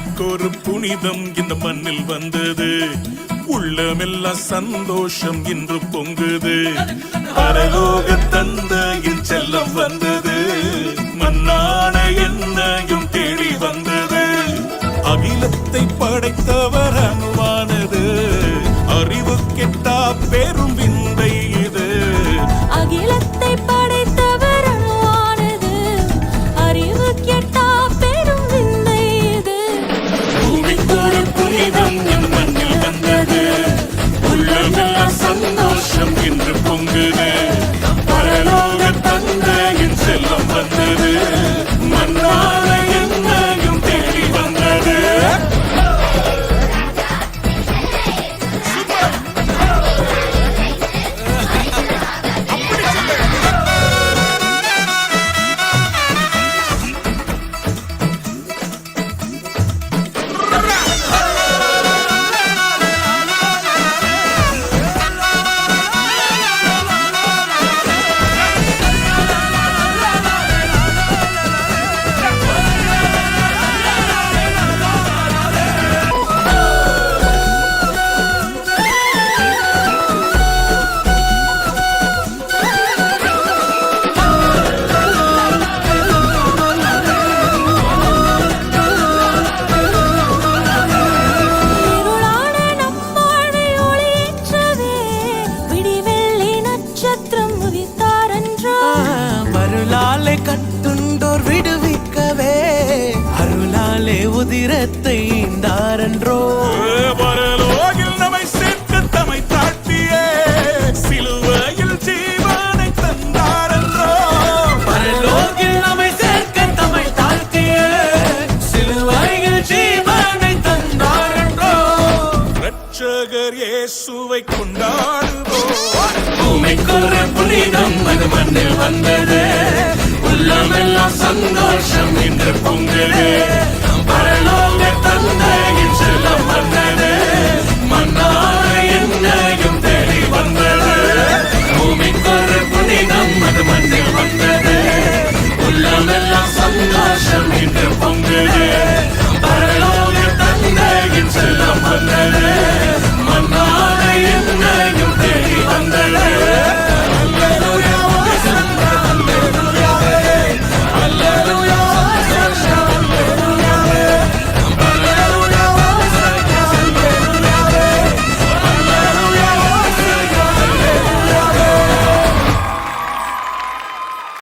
பூமிக்கொரு புனிதம் இந்த மண்ணில் வந்தது. உள்ளமெல்லாம் சந்தோஷம் இன்று பொங்குது. பரலோக தந்தையின் செல்லம் வந்தது. மண்ணான என்னையும் தேடி வந்தது. அகிலத்தை படைத்தவர் அணுவானது. அறிவு கெட்டா பெரும் விந்தை இது. அகிலத்தை படைத்தவர் அணுவானது. அறிவு கெட்டா பெரும் விந்தை இது. பூமிக்கொரு புனிதம் இந்த மண்ணில் வந்தது. உள்ளமெல்லாம் சந்தோஷம் இன்று பொங்குது. பரலோக தந்தையின் செல்லம் வந்தது. மண்ணான என்னையும் தேடி வந்தது. இருளான நம் வாழ்வை ஒளியேற்றவே விடிவெள்ளி நட்சத்திரம் உதித்தாரன்றோ. மருளாலே கட்டுண்டோர் விடுவிக்கவே அருளாலே உதிரத்தை ஈந்தாரன்றோ. பரலோகில் நம்மை சேர்க்க தம்மை தாழ்த்தியே சிலுவையில் ஜீவனை தந்தாரன்றோ. பரலோகில் நம்மை சேர்க்க தம்மை தாழ்த்திய சிலுவையில் ஜீவனை தந்தாரன்றோ. இரட்சகர் இயேசுவை கொண்டாடுவோம். பூமிக்கொரு புனிதம் அது மண்ணில் வந்தது. உள்ளமெல்லாம் சந்தோஷம் இன்று பொங்குது.